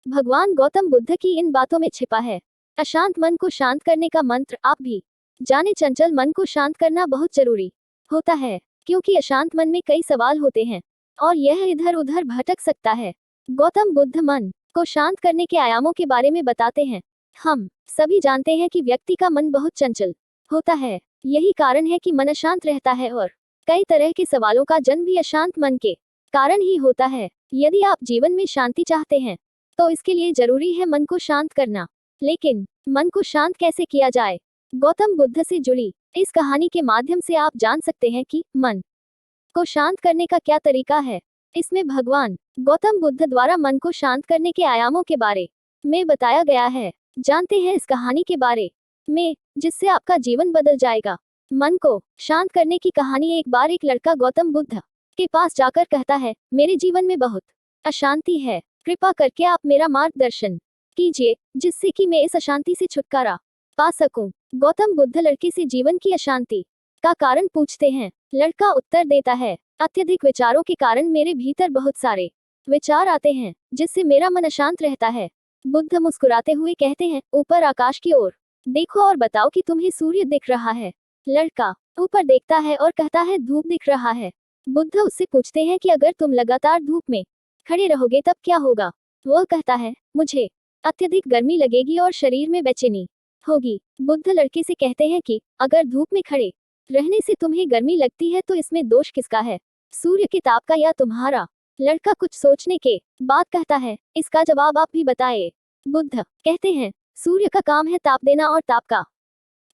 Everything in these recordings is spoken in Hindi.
भगवान गौतम बुद्ध की इन बातों में छिपा है अशांत मन को शांत करने का मंत्र। आप भी जाने, चंचल मन को शांत करना बहुत जरूरी होता है, क्योंकि अशांत मन में कई सवाल होते हैं और यह इधर उधर भटक सकता है। गौतम बुद्ध मन को शांत करने के आयामों के बारे में बताते हैं। हम सभी जानते हैं कि व्यक्ति का मन बहुत चंचल होता है। यही कारण है कि मन अशांत रहता है और कई तरह के सवालों का जन्म भी अशांत मन के कारण ही होता है। यदि आप जीवन में शांति चाहते हैं तो इसके लिए जरूरी है मन को शांत करना। लेकिन मन को शांत कैसे किया जाए? गौतम बुद्ध से जुड़ी इस कहानी के माध्यम से आप जान सकते हैं कि मन को शांत करने का क्या तरीका है। इसमें भगवान गौतम बुद्ध द्वारा मन को शांत करने के आयामों के बारे में बताया गया है। जानते हैं इस कहानी के बारे में, जिससे आपका जीवन बदल जाएगा। मन को शांत करने की कहानी। एक बार एक लड़का गौतम बुद्ध के पास जाकर कहता है, मेरे जीवन में बहुत अशांति है, कृपा करके आप मेरा मार्गदर्शन कीजिए, जिससे कि मैं इस अशांति से छुटकारा पा सकूं। गौतम बुद्ध लड़के से जीवन की अशांति का कारण पूछते हैं। लड़का उत्तर देता है, अत्यधिक विचारों के कारण मेरे भीतर बहुत सारे विचार आते हैं, जिससे मेरा मन अशांत रहता है। बुद्ध मुस्कुराते हुए कहते हैं, ऊपर आकाश की ओर देखो और बताओ कि तुम्हें सूर्य दिख रहा है। लड़का ऊपर देखता है और कहता है, धूप दिख रहा है। बुद्ध उससे पूछते हैं कि अगर तुम लगातार धूप में खड़े रहोगे तब क्या होगा? वह कहता है, मुझे अत्यधिक गर्मी लगेगी और शरीर में बेचैनी होगी। बुद्ध लड़के से कहते हैं कि अगर धूप में खड़े रहने से तुम्हें गर्मी लगती है तो इसमें दोष किसका है, सूर्य के ताप का या तुम्हारा? लड़का कुछ सोचने के बाद कहता है, इसका जवाब आप भी बताएं। बुद्ध कहते हैं, सूर्य का काम है ताप देना और ताप का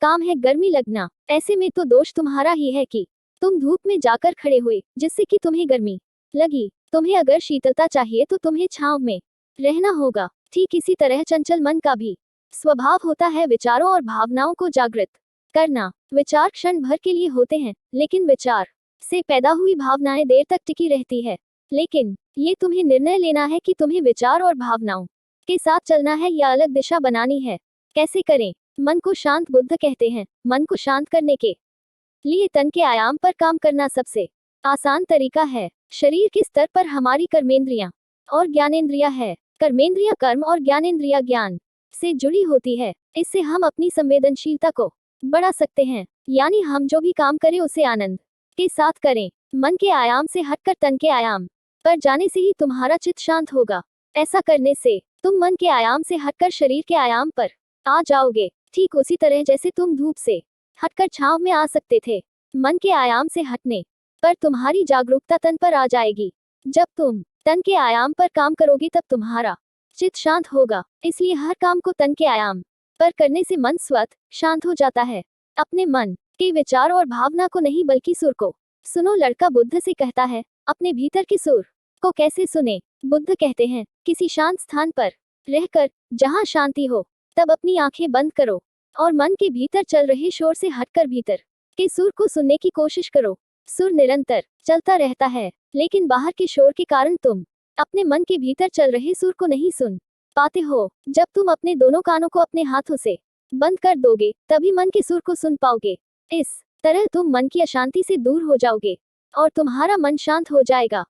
काम है गर्मी लगना। ऐसे में तो दोष तुम्हारा ही है कि तुम धूप में जाकर खड़े हुए, जिससे कि तुम्हें गर्मी लगी। तुम्हें अगर शीतलता चाहिए तो तुम्हें छांव में रहना होगा। ठीक इसी तरह चंचल मन का भी स्वभाव होता है विचारों और भावनाओं को जागृत करना। विचार क्षण भर के लिए होते हैं, लेकिन विचार से पैदा हुई भावनाएं देर तक टिकी रहती है। लेकिन ये तुम्हें निर्णय लेना है कि तुम्हें विचार और भावनाओं के साथ चलना है या अलग दिशा बनानी है। कैसे करें मन को शांत? बुद्ध कहते हैं, मन को शांत करने के लिए तन के आयाम पर काम करना सबसे आसान तरीका है। शरीर के स्तर पर हमारी कर्मेंद्रियां और ज्ञानेंद्रियां है। कर्मेंद्रियां कर्म और ज्ञानेंद्रियां ज्ञान से जुड़ी होती है। इससे हम अपनी संवेदनशीलता को बढ़ा सकते हैं, यानी हम जो भी काम करें उसे आनंद के साथ करें। मन के आयाम से हटकर तन के आयाम पर जाने से ही तुम्हारा चित्त शांत होगा। ऐसा करने से तुम मन के आयाम से हटकर शरीर के आयाम पर आ जाओगे, ठीक उसी तरह जैसे तुम धूप से हटकर छांव में आ सकते थे। मन के आयाम से हटने पर तुम्हारी जागरूकता तन पर आ जाएगी। जब तुम तन के आयाम पर काम करोगे तब तुम्हारा चित्त शांत होगा। इसलिए हर काम को तन के आयाम पर करने से मन स्वतः शांत हो जाता है। अपने मन के विचार और भावना को नहीं बल्कि सुर को सुनो। लड़का बुद्ध से कहता है, अपने भीतर के सुर को कैसे सुने? बुद्ध कहते हैं, किसी शांत स्थान पर रहकर, जहां शांति हो, तब अपनी आंखें बंद करो और मन के भीतर चल रहे शोर से हटकर भीतर के सुर को सुनने की कोशिश करो। सुर निरंतर चलता रहता है, लेकिन बाहर के शोर के कारण तुम अपने मन के भीतर चल रहे सुर को नहीं सुन पाते हो। जब तुम अपने दोनों कानों को अपने हाथों से बंद कर दोगे, तभी मन के सुर को सुन पाओगे। इस तरह तुम मन की अशांति से दूर हो जाओगे और तुम्हारा मन शांत हो जाएगा।